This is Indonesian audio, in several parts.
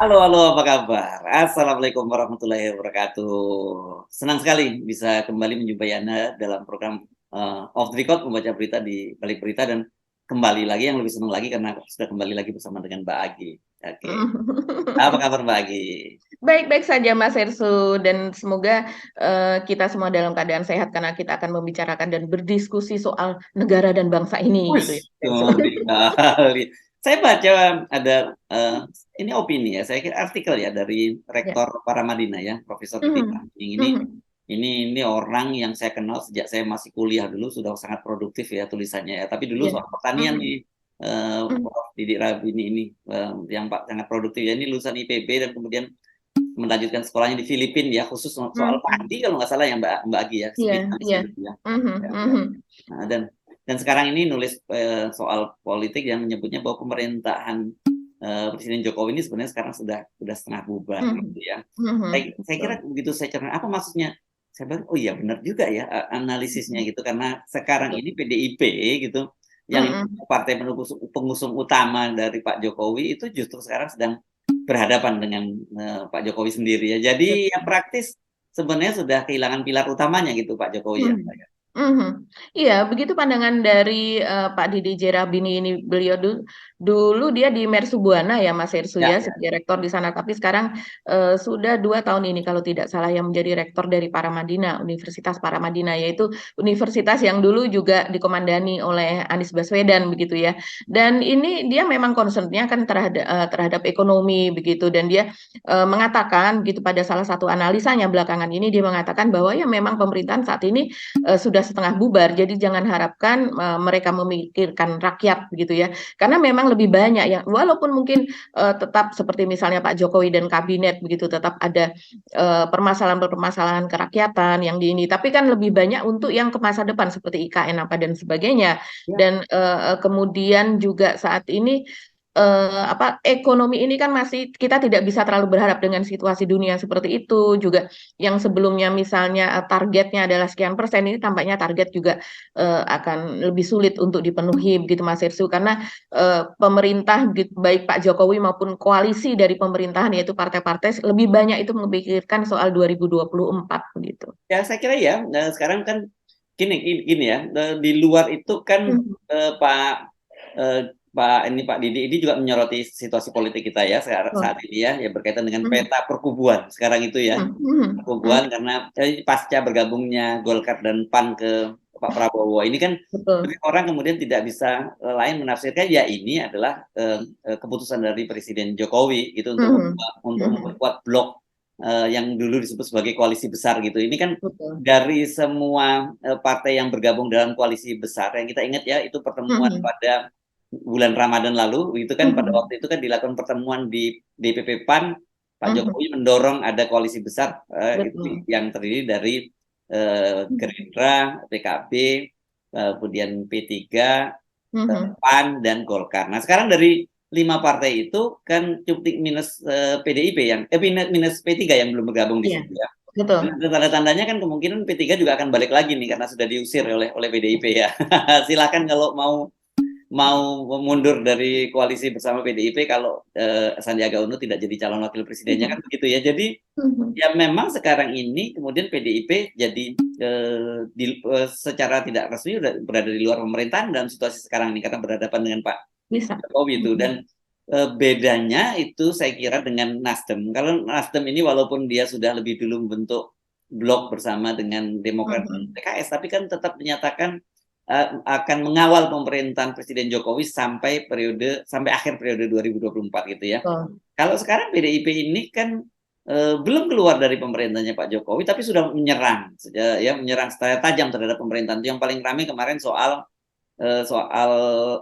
Halo, halo, apa kabar? Assalamualaikum warahmatullahi wabarakatuh. Senang sekali bisa kembali menjumpai Anda dalam program Off the Record, membaca berita di balik berita, dan kembali lagi yang lebih senang lagi karena sudah kembali lagi bersama dengan Mbak Agi. Oke. Apa kabar Mbak Agi? Baik-baik saja Mas Hersu dan semoga kita semua dalam keadaan sehat karena kita akan membicarakan dan berdiskusi soal negara dan bangsa ini gitu ya. Wis, sekali. Saya baca ada ini opini ya, saya kira artikel ya dari Ya. Rektor Paramadina ya, Profesor Didi Mhm, Tambing. mhm. Ini orang yang saya kenal sejak saya masih kuliah dulu, sudah sangat produktif ya tulisannya ya. Tapi dulu Ya. soal pertanian Mhm, nih, mhm. Prof. Didi Rabini ini yang Pak sangat produktif ya. Ini lulusan IPB dan kemudian melanjutkan sekolahnya di Filipina ya, khusus soal Mhm. padi kalau nggak salah ya Mbak Agi ya, Iya, spinalis iya. gitu ya. Mhm, Ya, ya. mhm. Nah, dan sekarang ini nulis soal politik yang menyebutnya bahwa pemerintahan Presiden Jokowi ini sebenarnya sekarang sudah setengah bubar Mhm, gitu ya. mhm. Saya kira Betul. begitu saya cerna, apa maksudnya? Saya bilang, oh iya benar juga ya analisisnya Mhm, gitu, karena sekarang betul. ini PDIP gitu, yang Mhm, partai pengusung utama dari Pak Jokowi itu justru sekarang sedang berhadapan dengan Pak Jokowi sendiri ya. Jadi ya betul. praktis sebenarnya sudah kehilangan pilar utamanya gitu Pak Jokowi ya. Mhm. Mhm. Iya, begitu pandangan dari Pak Didi Jerabini ini. Beliau dulu dia di Mercu Buana ya Mas Hersu Ya, ya ya. sebagai rektor di sana. Tapi sekarang sudah 2 tahun ini kalau tidak salah yang menjadi rektor dari Paramadina, Universitas Paramadina, yaitu universitas yang dulu juga dikomandani oleh Anies Baswedan begitu ya. Dan ini dia memang concernnya kan terhadap ekonomi begitu, dan dia mengatakan gitu pada salah satu analisanya belakangan ini, dia mengatakan bahwa ya memang pemerintahan saat ini sudah setengah bubar. Jadi jangan harapkan mereka memikirkan rakyat begitu ya. Karena memang lebih banyak yang walaupun mungkin tetap seperti misalnya Pak Jokowi dan kabinet begitu tetap ada permasalahan-permasalahan kerakyatan yang di ini, tapi kan lebih banyak untuk yang ke masa depan seperti IKN apa dan sebagainya. Ya. Dan kemudian juga saat ini ekonomi ini kan masih kita tidak bisa terlalu berharap dengan situasi dunia seperti itu juga, yang sebelumnya misalnya targetnya adalah sekian persen, ini tampaknya target juga akan lebih sulit untuk dipenuhi begitu Mas Irsu, karena pemerintah baik Pak Jokowi maupun koalisi dari pemerintahan yaitu partai-partai lebih banyak itu memikirkan soal 2024 begitu. Ya, saya kira ya, sekarang kan gini ya, di luar itu kan Mhm, Pak eh, Pak Didi ini juga menyoroti situasi politik kita ya betul. saat ini ya, berkaitan dengan Mhm, peta perkubuan sekarang itu ya, mhm, mhm, perkubuan mhm, karena pasca bergabungnya Golkar dan PAN ke Pak Prabowo ini kan betul. banyak orang kemudian tidak bisa lain menafsirkan ya ini adalah keputusan dari Presiden Jokowi gitu Mhm, untuk mhm, memperkuat blok yang dulu disebut sebagai koalisi besar gitu. Ini kan betul. dari semua partai yang bergabung dalam koalisi besar yang kita ingat ya, itu pertemuan Mhm, pada bulan Ramadan lalu itu kan, pada mhm, waktu itu kan dilakukan pertemuan di DPP PAN. Pak mhm, Jokowi mendorong ada koalisi besar itu betul. yang terdiri dari Mhm, Gerindra, PKB, kemudian P3, mhm. PAN dan Golkar. Nah, sekarang dari 5 partai itu kan cukup minus PDIP yang minus P3 yang belum bergabung di Iya, situ ya. betul. Dan tanda-tandanya kan kemungkinan P3 juga akan balik lagi nih karena sudah diusir oleh PDIP ya. Silakan kalau mau mau mundur dari koalisi bersama PDIP kalau Sandiaga Uno tidak jadi calon wakil presidennya kan Mhm, begitu ya. Jadi mhm. ya memang sekarang ini kemudian PDIP jadi secara tidak resmi udah berada di luar pemerintahan dalam situasi sekarang ini karena berhadapan dengan Pak Bisa. Jokowi itu. Mhm, Dan bedanya itu saya kira dengan Nasdem. Kalau Nasdem ini walaupun dia sudah lebih dulu membentuk blok bersama dengan Demokrat dan mhm. PKS, tapi kan tetap menyatakan akan mengawal pemerintahan Presiden Jokowi sampai akhir periode 2024 gitu ya. Betul. Kalau sekarang PDIP ini kan belum keluar dari pemerintahnya Pak Jokowi, tapi sudah menyerang, ya menyerang secara tajam terhadap pemerintahan. Yang paling ramai kemarin soal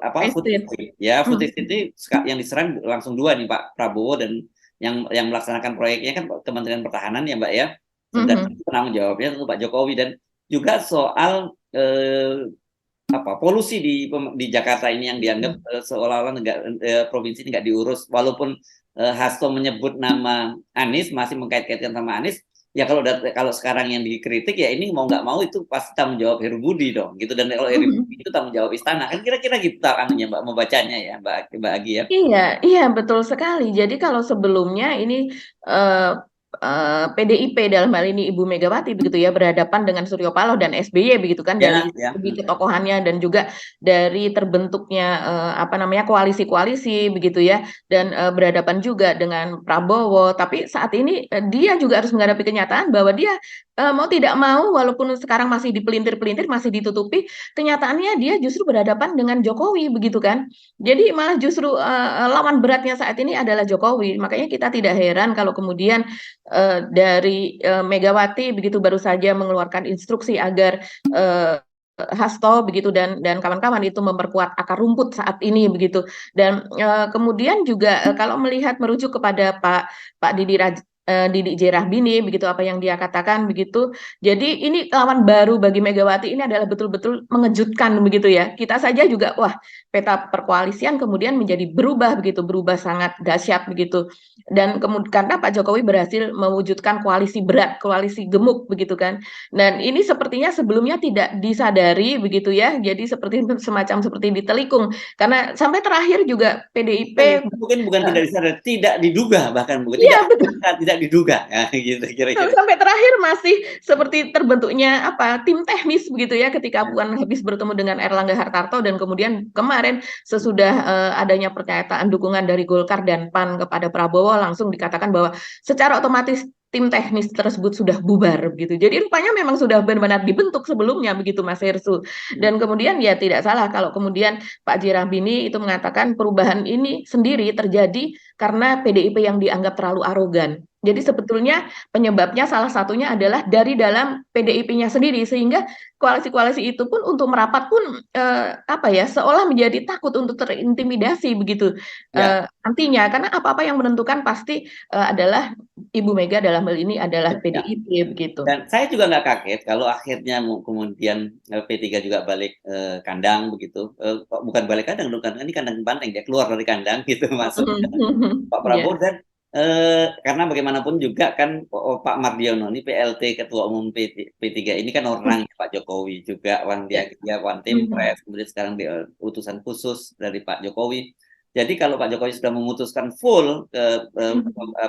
apa, food Estate. estate ya, food estate Mhm, ini yang diserang langsung dua nih, Pak Prabowo, dan yang melaksanakan proyeknya kan Kementerian Pertahanan ya Mbak ya, dan mhm, penanggung jawabnya tentu Pak Jokowi. Dan juga soal apa, polusi di Jakarta ini yang dianggap mhm, seolah-olah provinsi ini nggak diurus, walaupun Hasto menyebut nama Anies, masih mengkait-kaitkan sama Anies, ya kalau sekarang yang dikritik ya ini mau nggak mau itu pasti tanggung jawab Heru Budi dong gitu, dan kalau Heru Budi itu tanggung jawab istana kan, kira-kira gitu anunya Mbak membacanya ya Mbak Agi ya. Iya, iya betul sekali. Jadi kalau sebelumnya ini eh, PDIP dalam hal ini Ibu Megawati begitu ya berhadapan dengan Suryo Paloh dan SBY begitu kan, dari Ya, ya. segi ketokohannya dan juga dari terbentuknya apa namanya koalisi-koalisi begitu ya, dan berhadapan juga dengan Prabowo. Tapi saat ini dia juga harus menghadapi kenyataan bahwa dia mau tidak mau walaupun sekarang masih dipelintir-pelintir, masih ditutupi, kenyataannya dia justru berhadapan dengan Jokowi begitu kan. Jadi malah justru lawan beratnya saat ini adalah Jokowi. Makanya kita tidak heran kalau kemudian dari Megawati begitu baru saja mengeluarkan instruksi agar Hasto begitu dan kawan-kawan itu memperkuat akar rumput saat ini begitu. Dan kemudian juga kalau melihat merujuk kepada Pak Didi J. Rahbini begitu apa yang dia katakan begitu. Jadi ini lawan baru bagi Megawati, ini adalah betul-betul mengejutkan begitu ya. Kita saja juga wah, peta perkoalisian kemudian menjadi berubah begitu, berubah sangat dahsyat begitu. Dan kemudian karena Pak Jokowi berhasil mewujudkan koalisi berat, koalisi gemuk begitu kan. Dan ini sepertinya sebelumnya tidak disadari begitu ya. Jadi seperti semacam seperti ditelikung karena sampai terakhir juga PDIP Mungkin bukan tidak disadari, tidak diduga, bahkan bukan iya tidak betul. tidak diduga ya, gitu kira-kira. Sampai terakhir masih seperti terbentuknya apa tim teknis begitu ya ketika Ya. Puan habis bertemu dengan Erlangga Hartarto, dan kemudian kemarin sesudah adanya pernyataan dukungan dari Golkar dan PAN kepada Prabowo langsung dikatakan bahwa secara otomatis tim teknis tersebut sudah bubar begitu. Jadi rupanya memang sudah benar-benar dibentuk sebelumnya begitu Mas Hersu. Dan kemudian ya tidak salah kalau kemudian Pak Jirambini itu mengatakan perubahan ini sendiri terjadi karena PDIP yang dianggap terlalu arogan. Jadi sebetulnya penyebabnya salah satunya adalah dari dalam PDIP-nya sendiri, sehingga koalisi-koalisi itu pun untuk merapat pun apa ya seolah menjadi takut untuk terintimidasi begitu Ya. nantinya, karena apa-apa yang menentukan pasti adalah Ibu Mega, dalam hal ini adalah Ya. PDIP begitu. Dan saya juga nggak kaget kalau akhirnya kemudian P3 juga balik kandang begitu. Bukan balik kandang, bukan ini kandang banteng, dia keluar dari kandang gitu masuk ke Pak Ya. Prabowo. Dan karena bagaimanapun juga kan Pak Mardiono ini PLT Ketua Umum P3 ini kan orang Pak Jokowi juga, dia one team press, kemudian sekarang dia utusan khusus dari Pak Jokowi. Jadi kalau Pak Jokowi sudah memutuskan full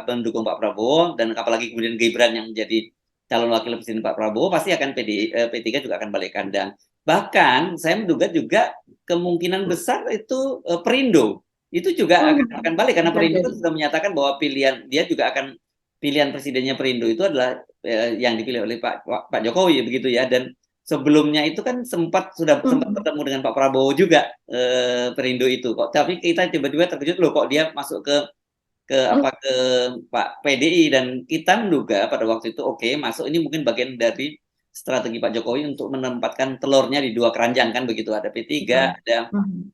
pendukung Pak Prabowo, dan apalagi kemudian Gibran yang menjadi calon wakil presiden Pak Prabowo, pasti akan P3 juga akan balik kandang. Bahkan saya menduga juga kemungkinan besar itu Perindo itu juga akan balik, karena Perindo kan sudah menyatakan bahwa pilihan dia juga akan pilihan presidennya Perindo itu adalah yang dipilih oleh Pak Jokowi begitu ya. Dan sebelumnya itu kan sempat bertemu dengan Pak Prabowo juga Perindo itu kok, tapi kita tiba-tiba terkejut loh kok dia masuk ke Pak PDI, dan kita menduga pada waktu itu masuk ini mungkin bagian dari strategi Pak Jokowi untuk menempatkan telurnya di dua keranjang kan begitu, ada P3,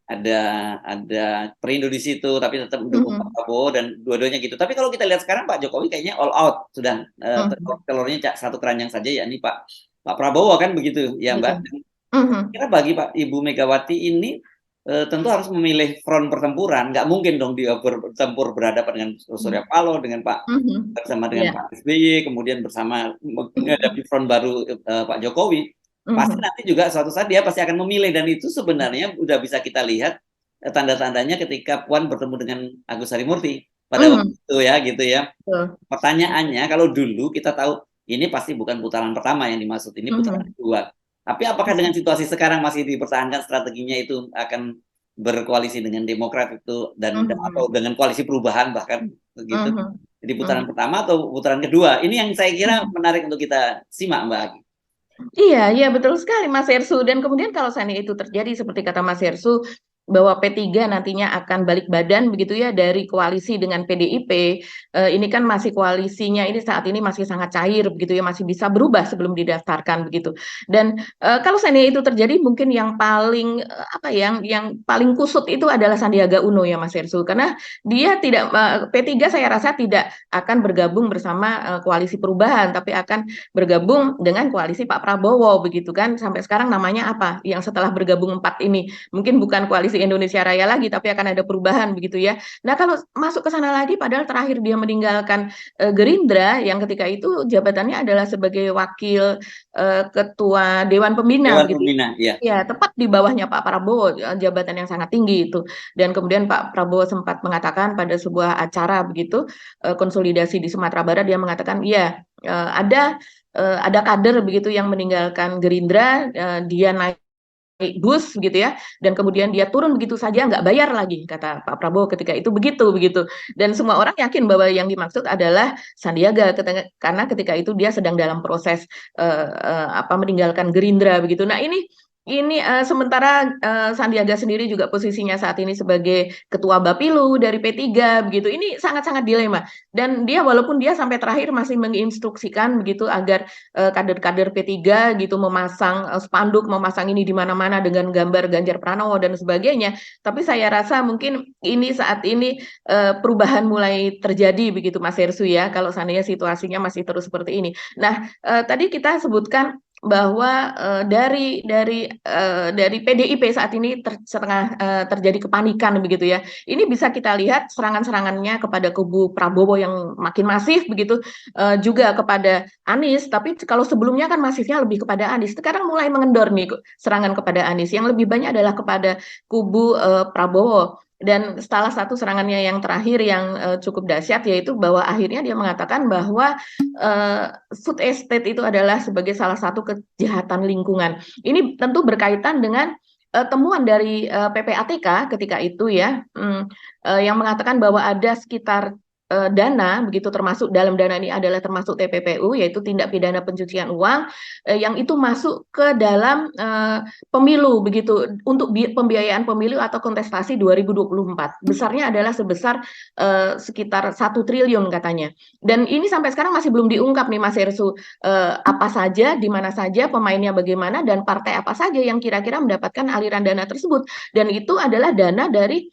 ada Perindo di situ tapi tetap mendukung Pak Prabowo, dan dua-duanya gitu. Tapi kalau kita lihat sekarang Pak Jokowi kayaknya all out sudah, telurnya satu keranjang saja, yakni Pak Prabowo kan begitu ya Mbak. Kira bagi Ibu Megawati ini tentu harus memilih front pertempuran, nggak mungkin dong dia bertempur berhadapan dengan Surya Paloh, dengan bersama dengan Pak SBY, kemudian bersama menghadapi front baru Pak Jokowi. Pasti nanti juga suatu saat dia pasti akan memilih, dan itu sebenarnya udah bisa kita lihat tanda-tandanya ketika Puan bertemu dengan Agus Harimurti pada waktu itu ya gitu ya. Pertanyaannya kalau dulu kita tahu ini pasti bukan putaran pertama yang dimaksud, ini putaran kedua. Tapi apakah dengan situasi sekarang masih dipertahankan strateginya itu akan berkoalisi dengan Demokrat itu atau dengan koalisi perubahan bahkan begitu. Jadi putaran pertama atau putaran kedua? Ini yang saya kira menarik untuk kita simak Mbak Agi. Iya, iya betul sekali Mas Hersu. Dan kemudian kalau seandainya itu terjadi seperti kata Mas Hersu, bahwa P3 nantinya akan balik badan begitu ya dari koalisi dengan PDIP. Ini kan masih koalisinya ini saat ini masih sangat cair begitu ya, masih bisa berubah sebelum didaftarkan begitu. Dan kalau seandainya itu terjadi, mungkin yang paling yang paling kusut itu adalah Sandiaga Uno ya Mas Hersu, karena dia tidak P3 saya rasa tidak akan bergabung bersama koalisi perubahan, tapi akan bergabung dengan koalisi Pak Prabowo begitu kan. Sampai sekarang namanya apa? Yang setelah bergabung 4 ini mungkin bukan koalisi masih Indonesia Raya lagi, tapi akan ada perubahan begitu ya. Nah kalau masuk ke sana lagi, padahal terakhir dia meninggalkan Gerindra yang ketika itu jabatannya adalah sebagai wakil ketua Dewan Pembina Dewan begitu. Pembina, ya. Ya, tepat di bawahnya Pak Prabowo, jabatan yang sangat tinggi itu. Dan kemudian Pak Prabowo sempat mengatakan pada sebuah acara begitu, konsolidasi di Sumatera Barat, dia mengatakan, ya ada kader begitu yang meninggalkan Gerindra, dia naik bus gitu ya, dan kemudian dia turun begitu saja nggak bayar lagi, kata Pak Prabowo ketika itu begitu. Dan semua orang yakin bahwa yang dimaksud adalah Sandiaga, karena ketika itu dia sedang dalam proses meninggalkan Gerindra begitu. Nah ini sementara Sandiaga sendiri juga posisinya saat ini sebagai ketua Bapilu dari P3 begitu. Ini sangat-sangat dilema. Dan dia walaupun dia sampai terakhir masih menginstruksikan begitu agar kader-kader P3 gitu memasang spanduk, memasang ini di mana-mana dengan gambar Ganjar Pranowo dan sebagainya. Tapi saya rasa mungkin ini saat ini perubahan mulai terjadi begitu Mas Hersu ya, kalau seandainya situasinya masih terus seperti ini. Nah, tadi kita sebutkan bahwa dari PDIP saat ini terjadi kepanikan begitu ya. Ini bisa kita lihat serangan-serangannya kepada kubu Prabowo yang makin masif begitu, juga kepada Anies. Tapi kalau sebelumnya kan masifnya lebih kepada Anies, sekarang mulai mengendor nih serangan kepada Anies. Yang lebih banyak adalah kepada kubu Prabowo. Dan salah satu serangannya yang terakhir yang cukup dahsyat yaitu bahwa akhirnya dia mengatakan bahwa food estate itu adalah sebagai salah satu kejahatan lingkungan. Ini tentu berkaitan dengan temuan dari PPATK ketika itu ya, yang mengatakan bahwa ada sekitar dana begitu, termasuk dalam dana ini adalah termasuk TPPU, yaitu tindak pidana pencucian uang, yang itu masuk ke dalam pemilu begitu, untuk pembiayaan pemilu atau kontestasi 2024. Besarnya adalah sebesar sekitar 1 triliun katanya. Dan ini sampai sekarang masih belum diungkap nih Mas Hersu, apa saja, di mana saja, pemainnya bagaimana, dan partai apa saja yang kira-kira mendapatkan aliran dana tersebut. Dan itu adalah dana dari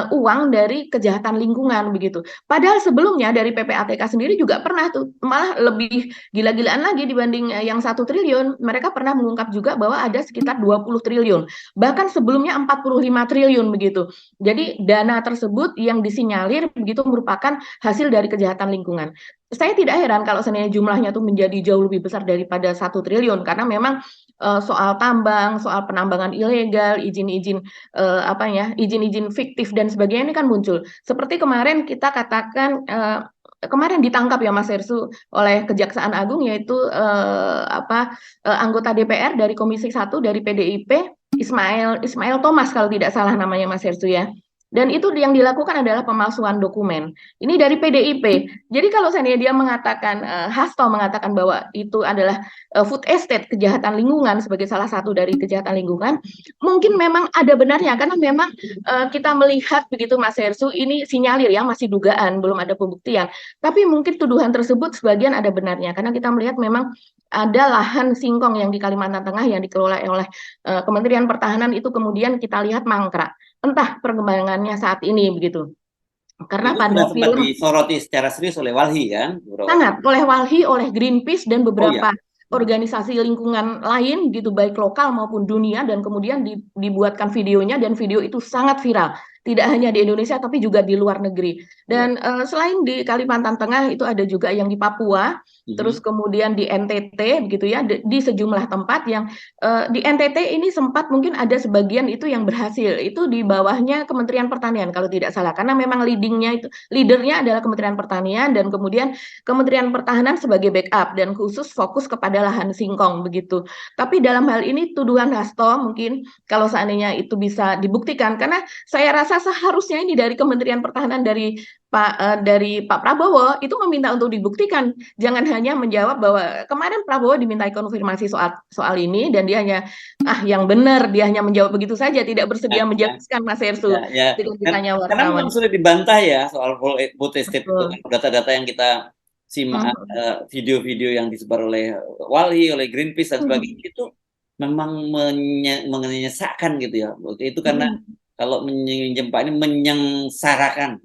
uang dari kejahatan lingkungan begitu. Padahal sebelumnya dari PPATK sendiri juga pernah tuh, malah lebih gila-gilaan lagi dibanding yang 1 triliun. Mereka pernah mengungkap juga bahwa ada sekitar 20 triliun. Bahkan sebelumnya 45 triliun begitu. Jadi dana tersebut yang disinyalir begitu merupakan hasil dari kejahatan lingkungan. Saya tidak heran kalau sebenarnya jumlahnya tuh menjadi jauh lebih besar daripada 1 triliun, karena memang soal tambang, soal penambangan ilegal, izin-izin izin-izin fiktif dan sebagainya ini kan muncul. Seperti kemarin kita katakan, kemarin ditangkap ya Mas Hersu oleh Kejaksaan Agung, yaitu anggota DPR dari Komisi 1 dari PDIP, Ismail Thomas kalau tidak salah namanya Mas Hersu ya. Dan itu yang dilakukan adalah pemalsuan dokumen. Ini dari PDIP. Jadi kalau seandainya dia mengatakan, Hasto mengatakan bahwa itu adalah food estate, kejahatan lingkungan sebagai salah satu dari kejahatan lingkungan, mungkin memang ada benarnya, karena memang kita melihat begitu Mas Hersu, ini sinyalir ya, masih dugaan, belum ada pembuktian. Tapi mungkin tuduhan tersebut sebagian ada benarnya, karena kita melihat memang ada lahan singkong yang di Kalimantan Tengah yang dikelola oleh Kementerian Pertahanan, itu kemudian kita lihat mangkrak. Entah perkembangannya saat ini begitu. Karena Itu pada sudah sempat film disoroti secara serius oleh Walhi kan? sangat oleh Walhi, oleh Greenpeace dan Oh beberapa ya. organisasi lingkungan lain gitu, baik lokal maupun dunia, dan kemudian dibuatkan videonya, dan video itu sangat viral. Tidak hanya di Indonesia tapi juga di luar negeri. Dan selain di Kalimantan Tengah itu ada juga yang di Papua, terus kemudian di NTT begitu ya, di sejumlah tempat yang di NTT ini sempat mungkin ada sebagian itu yang berhasil. Itu di bawahnya Kementerian Pertanian kalau tidak salah, karena memang leadernya adalah Kementerian Pertanian, dan kemudian Kementerian Pertahanan sebagai backup dan khusus fokus kepada lahan singkong begitu. Tapi dalam hal ini tuduhan Hasto mungkin kalau seandainya itu bisa dibuktikan, karena saya rasa seharusnya ini dari Kementerian Pertahanan dari Pak Prabowo itu meminta untuk dibuktikan, jangan hanya menjawab bahwa kemarin Prabowo dimintai konfirmasi soal ini dan dia hanya yang benar, dia hanya menjawab begitu saja, tidak bersedia menjelaskan Mas Hersu ketika ditanya Karena wartawan. memang sudah dibantah ya soal food estate itu kan, data-data yang kita simak, video-video yang disebar oleh Walhi, oleh Greenpeace dan sebagainya itu memang menyesakan gitu ya. Itu karena kalau menyinjam Pak ini menyengsarakan.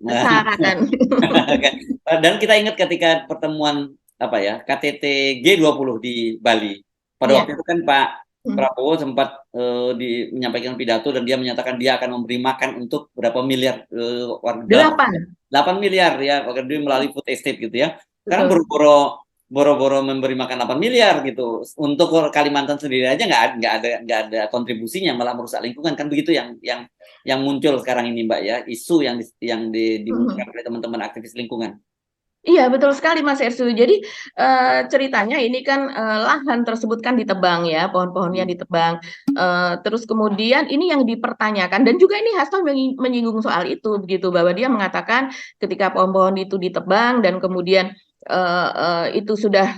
Dan kita ingat ketika pertemuan KTT G20 di Bali. Pada waktu itu kan Pak Prabowo sempat menyampaikan pidato dan dia menyatakan dia akan memberi makan untuk berapa miliar warga, 8 miliar ya, warga dia melalui food estate gitu ya. Sekarang Betul. boro-boro memberi makan 8 miliar gitu. Untuk Kalimantan sendiri aja nggak ada kontribusinya, malah merusak lingkungan kan begitu yang muncul sekarang ini Mbak ya, isu yang dimunculkan oleh teman-teman aktivis lingkungan. Iya, betul sekali Mas Ersu. Jadi ceritanya ini kan lahan tersebut kan ditebang ya, pohon-pohonnya ditebang. Terus kemudian ini yang dipertanyakan dan juga ini Hasto menyinggung soal itu begitu bahwa dia mengatakan ketika pohon-pohon itu ditebang dan kemudian itu sudah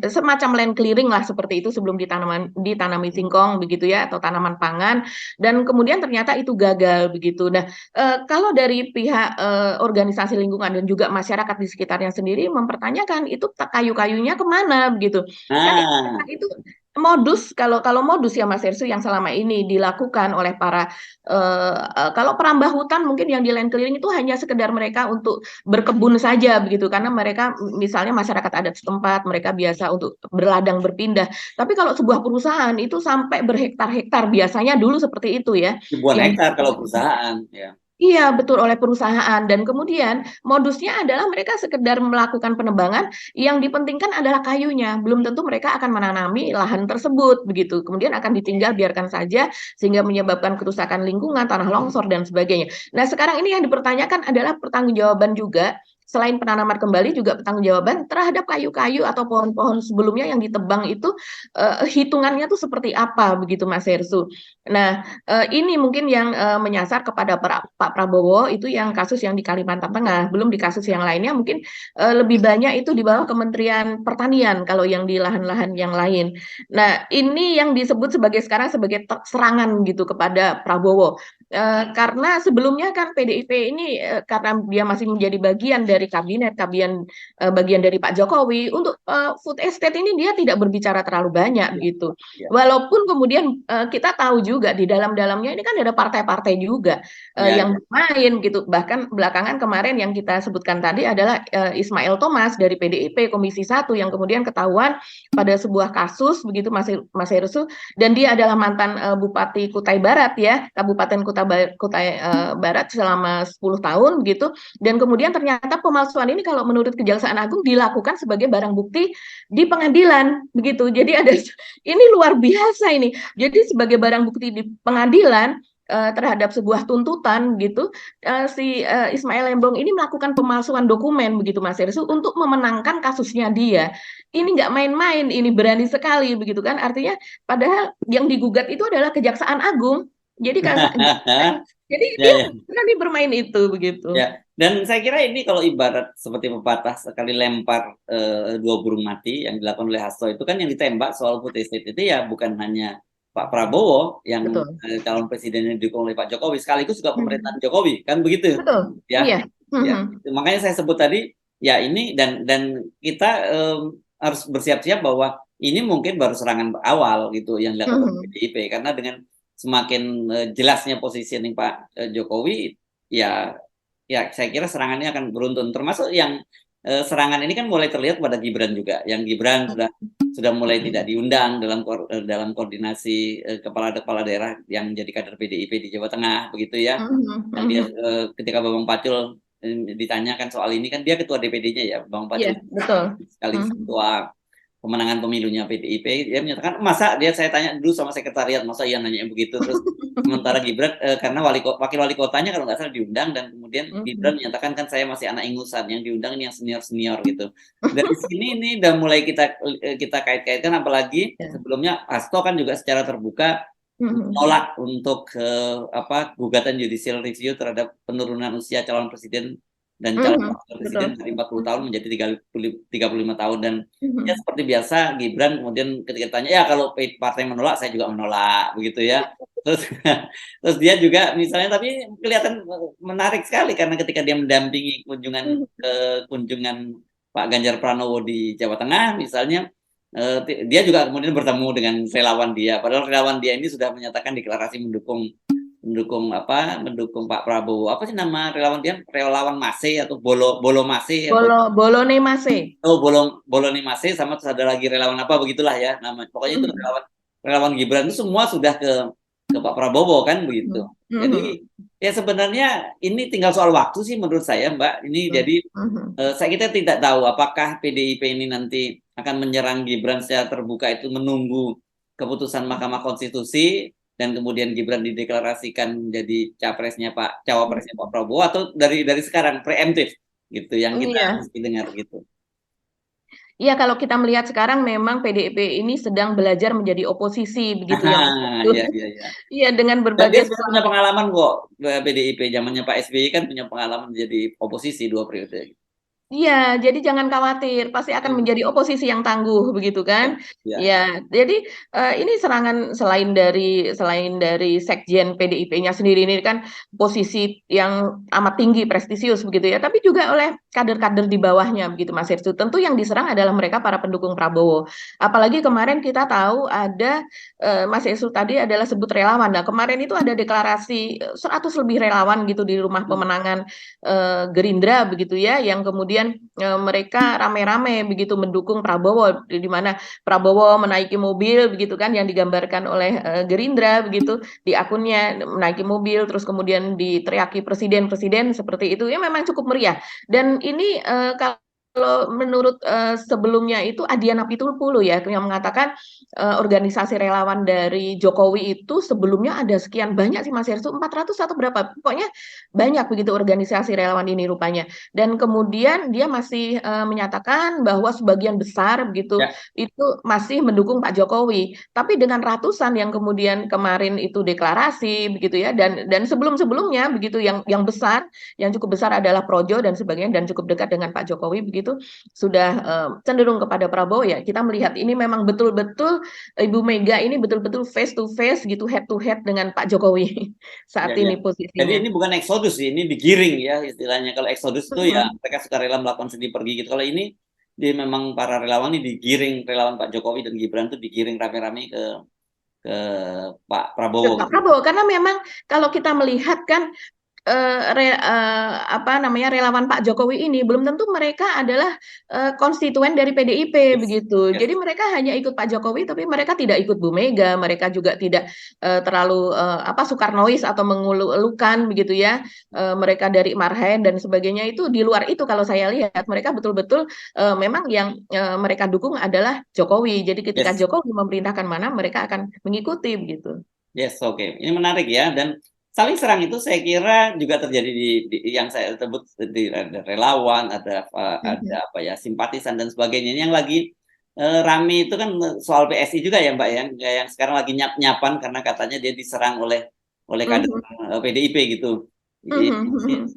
semacam land clearing lah seperti itu sebelum ditanami singkong begitu ya atau tanaman pangan dan kemudian ternyata itu gagal begitu. Nah, kalau dari pihak organisasi lingkungan dan juga masyarakat di sekitarnya sendiri mempertanyakan itu kayu-kayunya kemana begitu. Kan Nah, itu modus kalau modus ya Mas Ersu yang selama ini dilakukan oleh para kalau perambah hutan mungkin yang di land clearing itu hanya sekedar mereka untuk berkebun saja begitu karena mereka misalnya masyarakat adat setempat mereka biasa untuk berladang berpindah. Tapi kalau sebuah perusahaan itu sampai berhektar-hektar biasanya dulu seperti itu ya ribuan yang hektar kalau perusahaan ya. iya, betul oleh perusahaan dan kemudian modusnya adalah mereka sekedar melakukan penebangan yang dipentingkan adalah kayunya. Belum tentu mereka akan menanami lahan tersebut begitu. Kemudian akan ditinggal biarkan saja sehingga menyebabkan kerusakan lingkungan, tanah longsor dan sebagainya. Nah, sekarang ini yang dipertanyakan adalah pertanggungjawaban juga selain penanaman kembali juga pertanggungjawaban terhadap kayu-kayu atau pohon-pohon sebelumnya yang ditebang itu hitungannya tuh seperti apa begitu Mas Hersu. Nah, ini mungkin yang menyasar kepada Pak Prabowo itu yang kasus yang di Kalimantan Tengah, belum di kasus yang lainnya mungkin lebih banyak itu di bawah Kementerian Pertanian kalau yang di lahan-lahan yang lain. Nah, ini yang disebut sebagai sekarang sebagai serangan gitu kepada Prabowo. Karena sebelumnya kan PDIP ini karena dia masih menjadi bagian dari kabinet, bagian dari Pak Jokowi untuk food estate ini dia tidak berbicara terlalu banyak gitu. Ya, Walaupun kemudian kita tahu juga di dalam-dalamnya ini kan ada partai-partai juga ya, yang bermain gitu. Bahkan belakangan kemarin yang kita sebutkan tadi adalah Ismail Thomas dari PDIP Komisi 1 yang kemudian ketahuan pada sebuah kasus begitu Mas Herusu dan dia adalah mantan Bupati Kutai Barat ya, Kabupaten Kutai Barat selama 10 tahun begitu. Dan kemudian ternyata pemalsuan ini kalau menurut Kejaksaan Agung dilakukan sebagai barang bukti di pengadilan begitu. Jadi ada ini luar biasa ini. Jadi sebagai barang bukti di pengadilan terhadap sebuah tuntutan gitu si Ismail Lembong ini melakukan pemalsuan dokumen begitu Mas Ersu untuk memenangkan kasusnya dia. Ini nggak main-main, ini berani sekali begitu kan. Artinya padahal yang digugat itu adalah Kejaksaan Agung. Jadi jadi ya, dia ya, berani bermain itu begitu. ya. Dan saya kira ini kalau ibarat seperti pepatah sekali lempar dua burung mati yang dilakukan oleh Hasto itu kan yang ditembak soal food estate itu ya bukan hanya Pak Prabowo yang Betul. calon presiden yang didukung oleh Pak Jokowi sekaligus juga Hmm. pemerintahan Jokowi kan begitu Betul. Iya. ya. Ya, Hmm. makanya saya sebut tadi ya ini dan kita harus bersiap-siap bahwa ini mungkin baru serangan awal gitu yang dilakukan Hmm. PDIP karena dengan semakin jelasnya positioning Pak Jokowi ya saya kira serangannya akan beruntun termasuk yang serangan ini kan mulai terlihat pada Gibran juga yang Gibran sudah mulai tidak diundang dalam koordinasi kepala-kepala daerah yang menjadi kader PDIP di Jawa Tengah begitu ya yang dia Hmm. ketika Bambang Pacul ditanyakan soal ini kan dia ketua DPD-nya ya Bambang Iya, Pacul betul. sekaligus Hmm. ketua pemenangan pemilunya PDIP dia menyatakan masa dia saya tanya dulu sama sekretariat masa iya nanya begitu terus sementara Gibran karena wakil wali kotanya kalau nggak salah diundang dan kemudian Gibran menyatakan kan saya masih anak ingusan yang diundang ini yang senior gitu dari sini ini udah mulai kita kait-kaitkan apalagi Ya. sebelumnya Hasto kan juga secara terbuka Hmm. menolak untuk gugatan judicial review terhadap penurunan usia calon presiden dan calon Hmm. wakil Betul. presiden dari 40 tahun menjadi 35 tahun dan ya Hmm. seperti biasa Gibran kemudian ketika ditanya ya kalau partai menolak saya juga menolak begitu ya terus terus dia juga misalnya tapi kelihatan menarik sekali karena ketika dia mendampingi kunjungan Pak Ganjar Pranowo di Jawa Tengah misalnya dia juga kemudian bertemu dengan relawan dia padahal relawan dia ini sudah menyatakan deklarasi mendukung mendukung Pak Prabowo apa sih nama relawan dia relawan Mase atau Bolo Mase Bolone Mase. Oh, Boloni Mase sama terus ada lagi relawan apa begitulah ya nama pokoknya itu relawan relawan Gibran itu semua sudah ke Pak Prabowo kan begitu. Jadi ya sebenarnya ini tinggal soal waktu sih menurut saya Mbak. Ini jadi kita tidak tahu apakah PDIP ini nanti akan menyerang Gibran secara terbuka itu menunggu keputusan Mahkamah Konstitusi dan kemudian Gibran dideklarasikan menjadi cawapresnya Pak Prabowo, atau dari sekarang preemptif gitu yang kita mesti dengar gitu. Iya, kalau kita melihat sekarang memang PDIP ini sedang belajar menjadi oposisi begitu ya. Iya. Iya, dengan Dan berbagai dia sudah punya pengalaman kok, PDIP zamannya Pak SBY kan punya pengalaman menjadi oposisi 2 periode. Iya, jadi jangan khawatir, pasti akan menjadi oposisi yang tangguh, begitu kan? Ya, jadi ini serangan selain dari sekjen PDIP-nya sendiri ini kan posisi yang amat tinggi, prestisius begitu ya, tapi juga oleh kader-kader di bawahnya begitu Mas Hirsu. Tentu yang diserang adalah mereka para pendukung Prabowo. Apalagi kemarin kita tahu ada Mas Hirsu tadi adalah sebut relawan. Nah, kemarin itu ada deklarasi 100 lebih relawan gitu di rumah pemenangan Gerindra begitu ya, yang kemudian mereka rame-rame begitu mendukung Prabowo, di mana Prabowo menaiki mobil begitu kan, yang digambarkan oleh Gerindra begitu di akunnya, menaiki mobil terus kemudian diteriaki presiden seperti itu ya, memang cukup meriah. Dan ini kalau menurut sebelumnya itu Adiana Pitululu ya yang mengatakan organisasi relawan dari Jokowi itu sebelumnya ada sekian banyak sih Mas Hersu, 400 atau berapa, pokoknya banyak begitu organisasi relawan ini rupanya. Dan kemudian dia masih menyatakan bahwa sebagian besar begitu itu masih mendukung Pak Jokowi. Tapi dengan ratusan yang kemudian kemarin itu deklarasi begitu ya, dan sebelum-sebelumnya begitu yang besar, yang cukup besar adalah Projo dan sebagainya, dan cukup dekat dengan Pak Jokowi begitu, sudah cenderung kepada Prabowo ya. Kita melihat ini memang betul-betul Ibu Mega ini betul-betul face to face gitu, head to head dengan Pak Jokowi saat ini posisinya. Jadi ini bukan eksodus sih, ini digiring ya istilahnya. Kalau eksodus itu ya mereka suka rela melakukan sendiri pergi gitu. Kalau ini dia memang para relawan ini digiring, relawan Pak Jokowi dan Gibran itu digiring rame-rame ke Pak Prabowo. Pak Prabowo, karena memang kalau kita melihat kan relawan Pak Jokowi ini belum tentu mereka adalah konstituen dari PDIP begitu. Jadi mereka hanya ikut Pak Jokowi, tapi mereka tidak ikut Bu Mega, mereka juga tidak terlalu Soekarnois atau mengulu-elukan begitu ya. Mereka dari Marhen dan sebagainya itu di luar itu, kalau saya lihat mereka betul-betul memang yang mereka dukung adalah Jokowi. Jadi ketika Jokowi memerintahkan mana mereka akan mengikuti begitu. Ini menarik ya, dan saling serang itu saya kira juga terjadi di yang saya sebut di ada relawan, ada simpatisan dan sebagainya. Yang lagi rame itu kan soal PSI juga ya Mbak, yang sekarang lagi nyap-nyapan karena katanya dia diserang oleh kader PDIP gitu. Jadi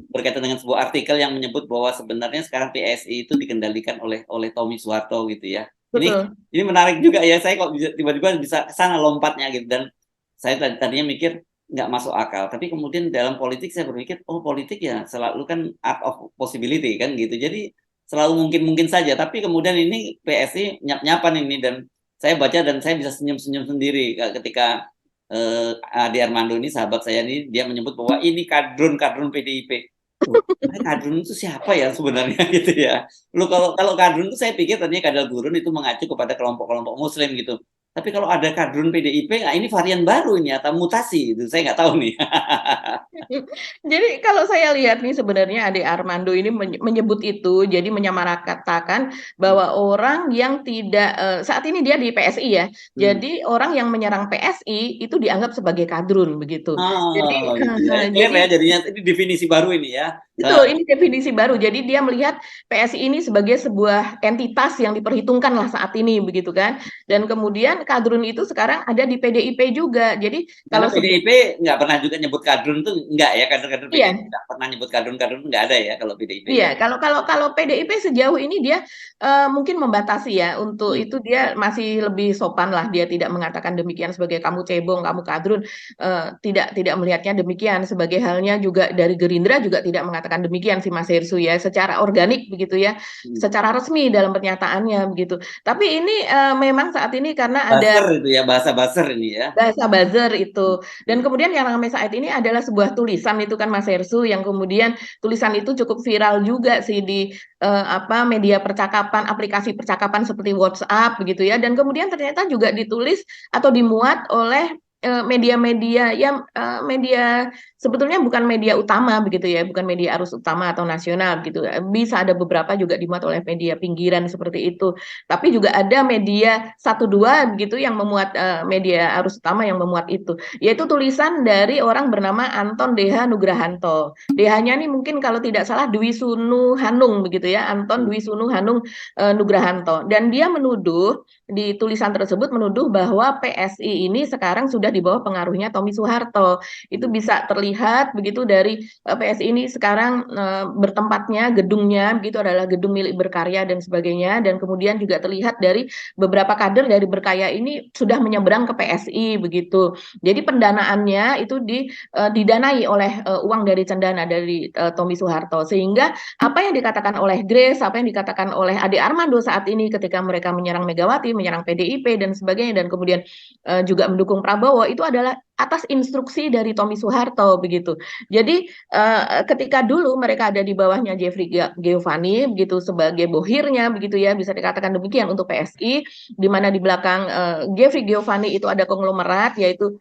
berkaitan dengan sebuah artikel yang menyebut bahwa sebenarnya sekarang PSI itu dikendalikan oleh Tommy Soeharto gitu ya. Ini menarik juga ya, saya kok tiba-tiba bisa ke sana lompatnya gitu, dan saya tadinya mikir nggak masuk akal, tapi kemudian dalam politik saya berpikir, oh politik ya selalu kan art of possibility kan gitu, jadi selalu mungkin saja. Tapi kemudian ini PSI nyap-nyapan ini, dan saya baca dan saya bisa senyum-senyum sendiri ketika Ade Armando ini, sahabat saya ini, dia menyebut bahwa ini kadrun PDIP. Kadrun itu siapa ya sebenarnya gitu ya. Kalau kadrun itu saya pikir tadinya kadal gurun itu mengacu kepada kelompok-kelompok Muslim gitu. Tapi kalau ada kadrun PDIP, ini varian baru ini atau mutasi itu saya nggak tahu nih. Jadi kalau saya lihat nih sebenarnya Ade Armando ini menyebut itu, jadi menyamaratakan bahwa orang yang tidak saat ini dia di PSI ya, jadi orang yang menyerang PSI itu dianggap sebagai kadrun begitu. Jadinya ini definisi baru ini ya. Betul, ini definisi baru. Jadi dia melihat PSI ini sebagai sebuah entitas yang diperhitungkan lah saat ini begitu kan. Dan kemudian kadrun itu sekarang ada di PDIP juga. Jadi kalau PDIP nggak pernah juga nyebut kadrun tuh, nggak ya, kader-kader PDIP nggak pernah nyebut kadrun nggak ada ya kalau PDIP. Iya, kalau PDIP sejauh ini dia mungkin membatasi ya, untuk itu dia masih lebih sopan lah, dia tidak mengatakan demikian sebagai kamu cebong, kamu kadrun, tidak melihatnya demikian. Sebagai halnya juga dari Gerindra juga tidak mengatakan demikian sih Mas Hirsu ya, secara organik begitu ya, secara resmi dalam pernyataannya begitu. Tapi ini memang saat ini karena ada itu ya, bahasa buzzer ini ya. Bahasa buzzer itu. Dan kemudian yang ramai saat ini adalah sebuah tulisan itu kan Mas Hersu, yang kemudian tulisan itu cukup viral juga sih di media percakapan, aplikasi percakapan seperti WhatsApp begitu ya, dan kemudian ternyata juga ditulis atau dimuat oleh media-media yang media sebetulnya bukan media utama begitu ya, bukan media arus utama atau nasional gitu. Bisa ada beberapa juga dimuat oleh media pinggiran seperti itu. Tapi juga ada media satu dua begitu yang memuat media arus utama yang memuat itu. Yaitu tulisan dari orang bernama Anton DH Nugrahanto. DH-nya nih mungkin kalau tidak salah Dwi Sunu Hanung begitu ya, Anton Dwi Sunu Hanung Nugrahanto. Dan dia menuduh di tulisan tersebut menuduh bahwa PSI ini sekarang sudah di bawah pengaruhnya Tommy Soeharto. Itu bisa terlihat begitu dari PSI ini sekarang bertempatnya gedungnya begitu adalah gedung milik Berkarya dan sebagainya, dan kemudian juga terlihat dari beberapa kader dari Berkarya ini sudah menyeberang ke PSI begitu. Jadi pendanaannya itu didanai oleh uang dari cendana dari Tommy Soeharto, sehingga apa yang dikatakan oleh Grace, apa yang dikatakan oleh Ade Armando saat ini ketika mereka menyerang Megawati, menyerang PDIP dan sebagainya, dan kemudian juga mendukung Prabowo, itu adalah atas instruksi dari Tommy Soeharto begitu. Jadi ketika dulu mereka ada di bawahnya Jeffrey Geovani begitu sebagai bohirnya begitu ya, bisa dikatakan demikian untuk PSI, di mana di belakang Jeffrey Geovani itu ada konglomerat yaitu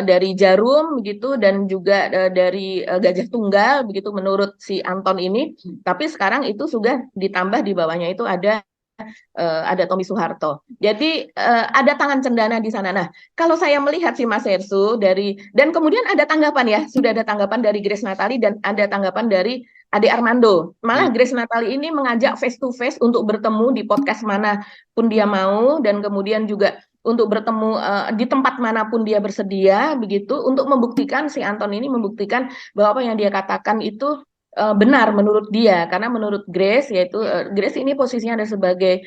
dari Jarum begitu, dan juga dari Gajah Tunggal begitu menurut si Anton ini. Tapi sekarang itu sudah ditambah di bawahnya itu ada Tommy Soeharto. Jadi ada tangan cendana di sana. Nah, kalau saya melihat si Mas Hersu dan kemudian ada tanggapan ya, sudah ada tanggapan dari Grace Natali dan ada tanggapan dari Ade Armando. Malah Grace Natali ini mengajak face to face untuk bertemu di podcast mana pun dia mau, dan kemudian juga untuk bertemu di tempat manapun dia bersedia begitu, untuk membuktikan si Anton ini membuktikan bahwa apa yang dia katakan itu benar menurut dia, karena menurut Grace, yaitu Grace ini posisinya ada sebagai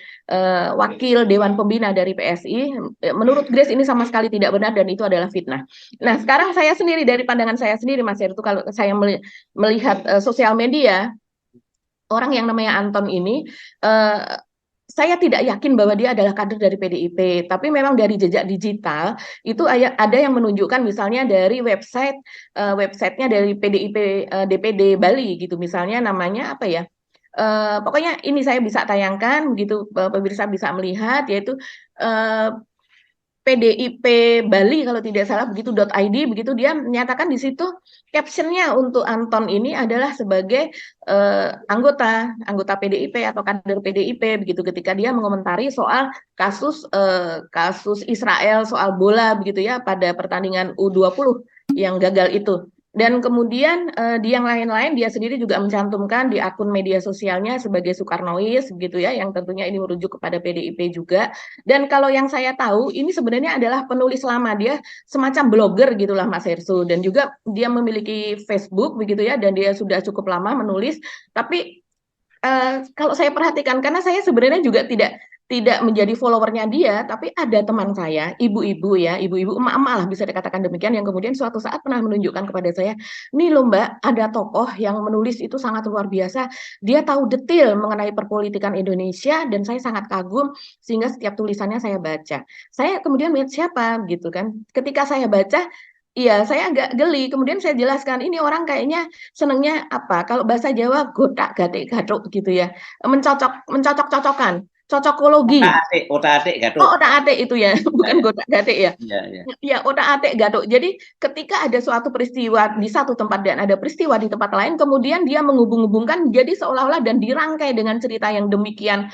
wakil Dewan Pembina dari PSI. Menurut Grace ini sama sekali tidak benar dan itu adalah fitnah. Nah, sekarang saya sendiri dari pandangan saya sendiri Mas Heru, kalau saya melihat sosial media, orang yang namanya Anton ini saya tidak yakin bahwa dia adalah kader dari PDIP, tapi memang dari jejak digital itu ada yang menunjukkan, misalnya dari websitenya dari PDIP DPD Bali gitu, misalnya namanya apa ya, pokoknya ini saya bisa tayangkan begitu, pemirsa bisa melihat, yaitu PDIP Bali kalau tidak salah begitu .id begitu, dia menyatakan di situ captionnya untuk Anton ini adalah sebagai anggota PDIP atau kader PDIP begitu, ketika dia mengomentari soal kasus Israel soal bola begitu ya pada pertandingan U20 yang gagal itu. Dan kemudian di yang lain-lain dia sendiri juga mencantumkan di akun media sosialnya sebagai Soekarnois gitu ya, yang tentunya ini merujuk kepada PDIP juga. Dan kalau yang saya tahu ini sebenarnya adalah penulis lama, dia semacam blogger gitulah Mas Hersu, dan juga dia memiliki Facebook begitu ya, dan dia sudah cukup lama menulis. Tapi kalau saya perhatikan, karena saya sebenarnya juga tidak menjadi followernya dia, tapi ada teman saya, ibu-ibu ya, ibu-ibu emak-emak lah bisa dikatakan demikian, yang kemudian suatu saat pernah menunjukkan kepada saya, nih loh Mbak, ada tokoh yang menulis itu sangat luar biasa, dia tahu detail mengenai perpolitikan Indonesia dan saya sangat kagum, sehingga setiap tulisannya saya baca. Saya kemudian melihat siapa gitu kan, ketika saya baca, iya, saya agak geli. Kemudian saya jelaskan, ini orang kayaknya senengnya apa? Kalau bahasa Jawa gotak gatik gatuk gitu ya, mencocok-cocokkan. Cocokologi. Otak-atik gaduh. Oh, otak-atik itu ya, bukan gotak-gatik ya. Iya. Ya, otak-atik gaduh. Jadi ketika ada suatu peristiwa di satu tempat dan ada peristiwa di tempat lain, kemudian dia menghubung-hubungkan jadi seolah-olah dan dirangkai dengan cerita yang demikian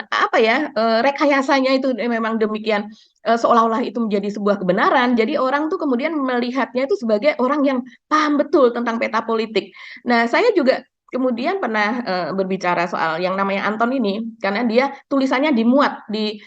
apa ya, rekayasanya itu memang demikian, seolah-olah itu menjadi sebuah kebenaran. Jadi orang tuh kemudian melihatnya itu sebagai orang yang paham betul tentang peta politik. Nah, saya juga kemudian pernah berbicara soal yang namanya Anton ini, karena dia tulisannya dimuat di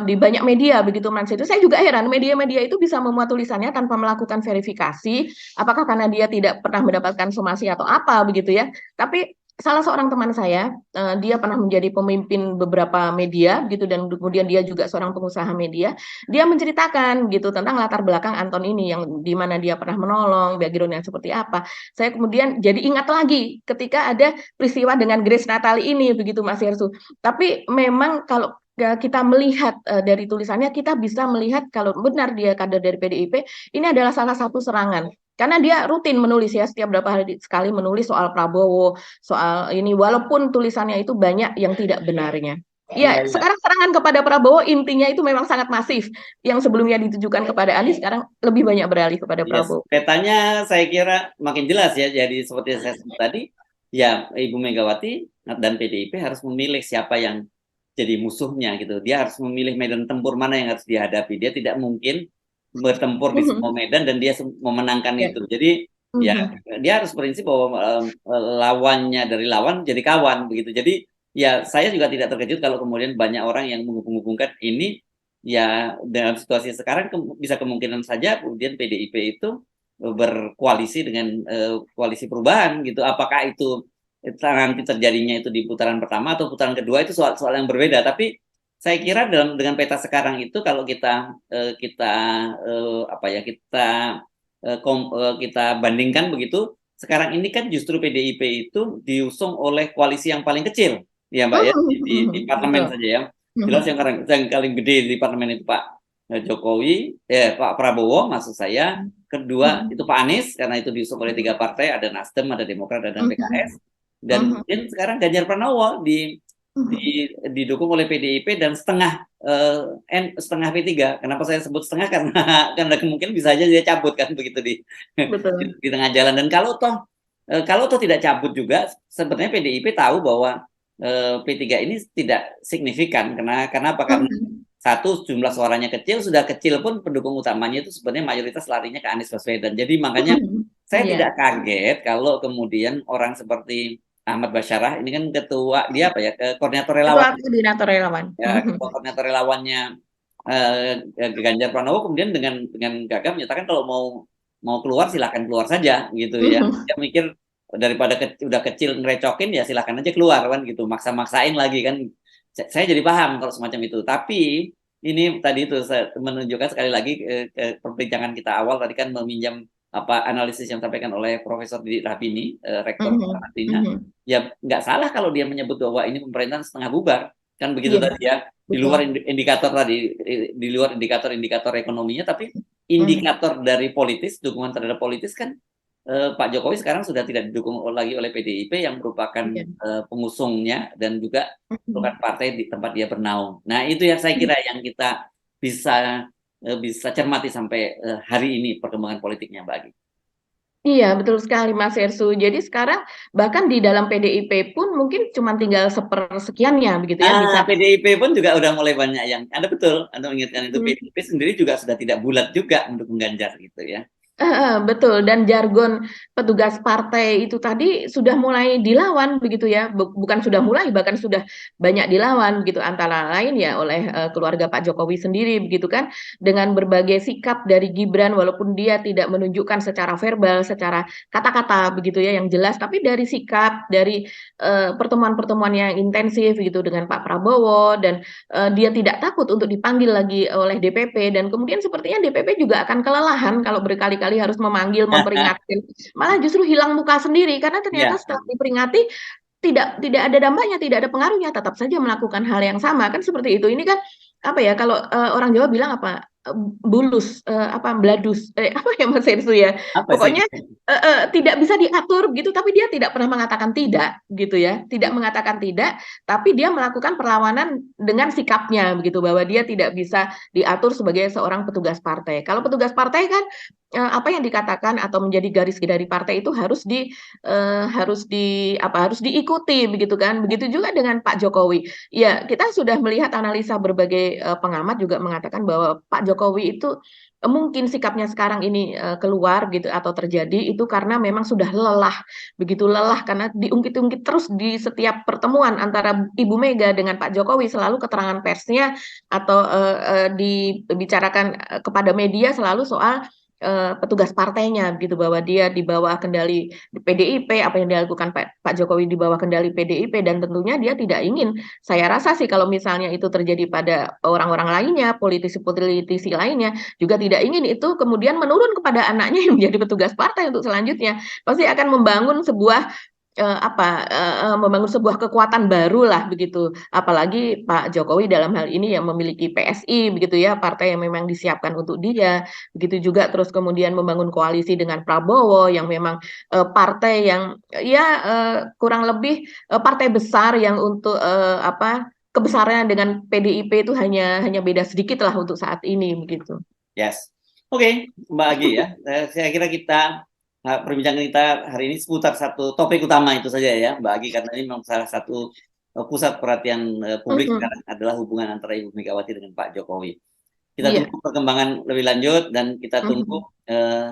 banyak media begitu Mas. Itu saya juga heran, media-media itu bisa memuat tulisannya tanpa melakukan verifikasi, apakah karena dia tidak pernah mendapatkan somasi atau apa begitu ya. Tapi salah seorang teman saya, dia pernah menjadi pemimpin beberapa media gitu, dan kemudian dia juga seorang pengusaha media. Dia menceritakan gitu tentang latar belakang Anton ini, yang di mana dia pernah menolong, background yang seperti apa. Saya kemudian jadi ingat lagi ketika ada peristiwa dengan Grace Natali ini begitu Mas Hersu. Tapi memang kalau kita melihat dari tulisannya, kita bisa melihat kalau benar dia kader dari PDIP, ini adalah salah satu serangan Karena dia rutin menulis ya, setiap berapa hari sekali menulis soal Prabowo, soal ini, walaupun tulisannya itu banyak yang tidak benarnya. Iya, Ya, iya. sekarang serangan kepada Prabowo intinya itu memang sangat masif. Yang sebelumnya ditujukan kepada Anies sekarang lebih banyak beralih kepada Yes, Prabowo. petanya saya kira makin jelas ya. Jadi seperti yang saya sebut tadi, ya Ibu Megawati dan PDIP harus memilih siapa yang jadi musuhnya gitu. Dia harus memilih medan tempur mana yang harus dihadapi. Dia tidak mungkin bertempur di semua medan dan dia memenangkan Ya. itu. Jadi ya dia harus prinsip bahwa lawannya dari lawan jadi kawan begitu. Jadi ya saya juga tidak terkejut kalau kemudian banyak orang yang menghubung-hubungkan ini. Ya, dalam situasi sekarang bisa kemungkinan saja kemudian PDIP itu berkoalisi dengan koalisi perubahan gitu. Apakah itu nanti terjadinya itu di putaran pertama atau putaran kedua itu soal yang berbeda. Tapi saya kira dengan peta sekarang itu kalau kita apa ya kita bandingkan begitu, sekarang ini kan justru PDIP itu diusung oleh koalisi yang paling kecil, ya Mbak ya di parlemen Betul. saja ya. Jelas yang paling gede di parlemen itu Pak Jokowi, Pak Prabowo maksud saya. Kedua itu Pak Anies karena itu diusung oleh 3 partai, ada Nasdem, ada Demokrat, ada PKS. Dan kemudian sekarang Ganjar Pranowo didukung oleh PDIP dan setengah P3. Kenapa saya sebut setengah? Karena kemungkinan bisa aja dia cabut kan begitu di tengah jalan. Dan kalau toh tidak cabut juga, sebenarnya PDIP tahu bahwa P3 ini tidak signifikan. Kenapa? Karena satu, jumlah suaranya kecil, sudah kecil pun pendukung utamanya itu sebenarnya mayoritas larinya ke Anies Baswedan. Jadi makanya saya tidak kaget kalau kemudian orang seperti Ahmad Basyarah ini kan ketua dia apa ya koordinator relawan. Ketua koordinator relawan. Ya, ketua koordinator relawannya Ganjar Pranowo kemudian dengan gagah menyatakan kalau mau keluar silakan keluar saja gitu ya. Dia mikir daripada udah kecil ngerecokin ya silakan aja keluar kan gitu, maksa-maksain lagi kan. Saya jadi paham kalau semacam itu. Tapi ini tadi itu saya menunjukkan sekali lagi perbincangan kita awal tadi kan meminjam apa analisis yang disampaikan oleh Profesor Didik Rahbini, rektor Paradina. Ya nggak salah kalau dia menyebut bahwa ini pemerintahan setengah bubar kan begitu tadi ya, di luar indikator tadi, di luar indikator ekonominya, tapi indikator dari politis, dukungan terhadap politis kan Pak Jokowi sekarang sudah tidak didukung lagi oleh PDIP yang merupakan pengusungnya dan juga merupakan partai di tempat dia bernaung. Nah itu yang saya kira yang kita bisa cermati sampai hari ini perkembangan politiknya Mbak Agi. Iya, betul sekali Mas Ersu. Jadi sekarang bahkan di dalam PDIP pun mungkin cuma tinggal sepersekiannya begitu ya bisa. PDIP pun juga udah mulai banyak yang Anda betul, Anda mengingatkan itu PDIP sendiri juga sudah tidak bulat juga mendukung Ganjar gitu ya. Betul, dan jargon petugas partai itu tadi sudah mulai dilawan begitu ya, bukan sudah mulai, bahkan sudah banyak dilawan gitu, antara lain ya oleh keluarga Pak Jokowi sendiri begitu kan, dengan berbagai sikap dari Gibran walaupun dia tidak menunjukkan secara verbal, secara kata-kata begitu ya yang jelas, tapi dari sikap, dari pertemuan-pertemuan yang intensif gitu dengan Pak Prabowo dan dia tidak takut untuk dipanggil lagi oleh DPP dan kemudian sepertinya DPP juga akan kelelahan kalau berkali-kali harus memanggil, memperingatkan, malah justru hilang muka sendiri karena ternyata setelah diperingati tidak ada dampaknya, tidak ada pengaruhnya, tetap saja melakukan hal yang sama kan seperti itu. Ini kan apa ya kalau orang Jawa bilang apa bulus apa bladus apa ya Mas Ersu ya, pokoknya tidak bisa diatur gitu, tapi dia tidak pernah mengatakan tidak gitu ya, tidak mengatakan tidak, tapi dia melakukan perlawanan dengan sikapnya begitu, bahwa dia tidak bisa diatur sebagai seorang petugas partai. Kalau petugas partai kan apa yang dikatakan atau menjadi garis dari partai itu harus diikuti begitu kan. Begitu juga dengan Pak Jokowi. Ya, kita sudah melihat analisa berbagai pengamat juga mengatakan bahwa Pak Jokowi itu mungkin sikapnya sekarang ini keluar gitu atau terjadi itu karena memang sudah lelah, begitu lelah karena diungkit-ungkit terus di setiap pertemuan antara Ibu Mega dengan Pak Jokowi, selalu keterangan persnya atau dibicarakan kepada media selalu soal petugas partainya gitu, bahwa dia di bawah kendali PDIP, apa yang dilakukan Pak Jokowi di bawah kendali PDIP, dan tentunya dia tidak ingin, saya rasa sih kalau misalnya itu terjadi pada orang-orang lainnya, politisi-politisi lainnya juga tidak ingin itu kemudian menurun kepada anaknya yang menjadi petugas partai untuk selanjutnya. Pasti akan membangun sebuah membangun sebuah kekuatan baru lah begitu. Apalagi Pak Jokowi dalam hal ini yang memiliki PSI begitu ya, partai yang memang disiapkan untuk dia. Begitu juga terus kemudian membangun koalisi dengan Prabowo yang memang partai yang ya kurang lebih partai besar yang untuk kebesarannya dengan PDIP itu hanya beda sedikit lah untuk saat ini begitu. Yes. Oke, Mbak Agi ya. Saya kira perbincangan kita hari ini seputar satu topik utama itu saja ya, Mbak Agi, karena ini memang salah satu pusat perhatian publik sekarang adalah hubungan antara Ibu Megawati dengan Pak Jokowi. Kita Iya. tunggu perkembangan lebih lanjut dan kita tunggu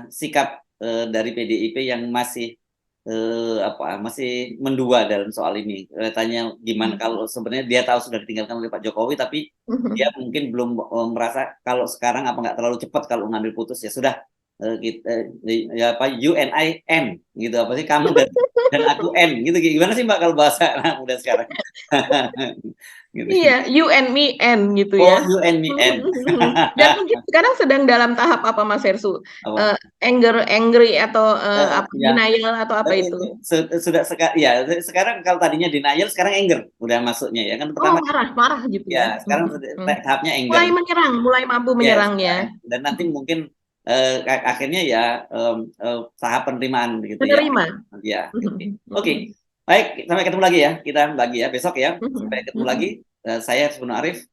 sikap dari PDIP yang masih masih mendua dalam soal ini. Tanya gimana kalau sebenarnya dia tahu sudah ditinggalkan oleh Pak Jokowi, tapi dia mungkin belum merasa kalau sekarang apa nggak terlalu cepat kalau ngambil putus, ya sudah, kita ya apa, you and I N gitu, apa sih, kamu dan aku N gitu, gimana sih Mbak kalau bahasa anak muda sekarang? Gitu. Iya, you and me and gitu Oh, ya. you and me N. Dan mungkin sekarang sedang dalam tahap apa Mas Hersu? Apa? Angry atau Ya, denial atau apa itu? sudah sekarang kalau tadinya denial, sekarang anger udah masuknya ya kan. Oh, Pertama marah gitu ya. ya, sekarang tahapnya anger. Mulai menyerang, mulai mampu Yes, menyerang ya. dan nanti mungkin akhirnya ya tahap penerimaan gitu ya. Menerima. Ya, oke. Baik, sampai ketemu lagi ya. Kita lagi ya besok ya. Sampai ketemu lagi. Saya Subnu Arif.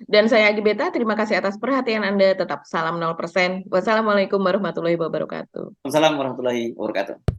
Dan saya Agi Beta, terima kasih atas perhatian Anda. Tetap salam 0%. Wassalamualaikum warahmatullahi wabarakatuh. Wassalamualaikum warahmatullahi wabarakatuh.